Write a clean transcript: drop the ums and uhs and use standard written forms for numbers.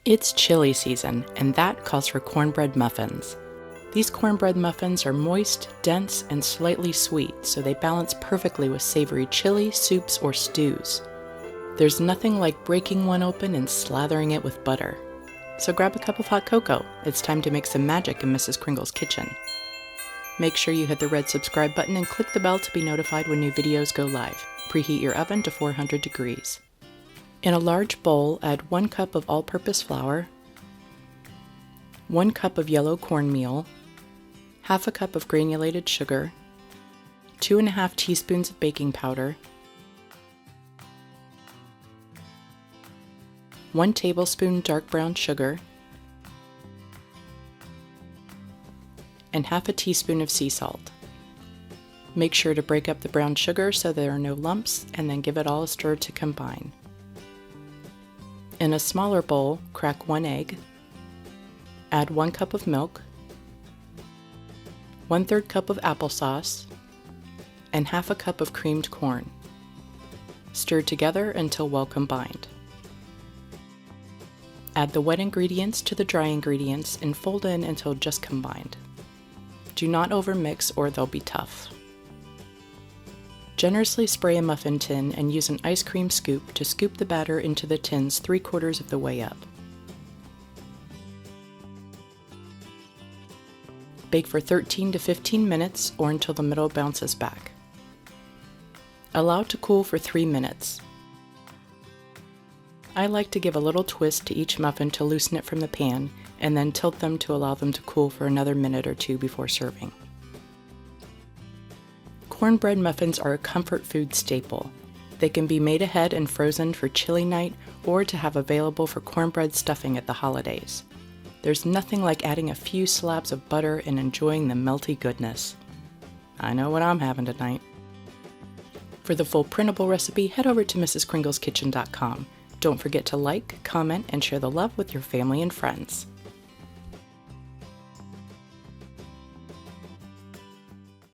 It's chili season, and that calls for cornbread muffins. These cornbread muffins are moist, dense, and slightly sweet, so they balance perfectly with savory chili, soups, or stews. There's nothing like breaking one open and slathering it with butter. So grab a cup of hot cocoa. It's time to make some magic in Mrs. Kringle's kitchen. Make sure you hit the red subscribe button and click the bell to be notified when new videos go live. Preheat your oven to 400 degrees. In a large bowl, add 1 cup of all-purpose flour, 1 cup of yellow cornmeal, half a cup of granulated sugar, 2½ teaspoons of baking powder, 1 tablespoon dark brown sugar, and half a teaspoon of sea salt. Make sure to break up the brown sugar so there are no lumps, and then give it all a stir to combine. In a smaller bowl, crack 1 egg, add 1 cup of milk, 1/3 cup of applesauce, and half a cup of creamed corn. Stir together until well combined. Add the wet ingredients to the dry ingredients and fold in until just combined. Do not overmix or they'll be tough. Generously spray a muffin tin and use an ice cream scoop to scoop the batter into the tins 3/4 of the way up. Bake for 13 to 15 minutes or until the middle bounces back. Allow to cool for 3 minutes. I like to give a little twist to each muffin to loosen it from the pan and then tilt them to allow them to cool for another minute or 2 before serving. Cornbread muffins are a comfort food staple. They can be made ahead and frozen for chili night or to have available for cornbread stuffing at the holidays. There's nothing like adding a few slabs of butter and enjoying the melty goodness. I know what I'm having tonight. For the full printable recipe, head over to mrskringleskitchen.com. Don't forget to like, comment, and share the love with your family and friends.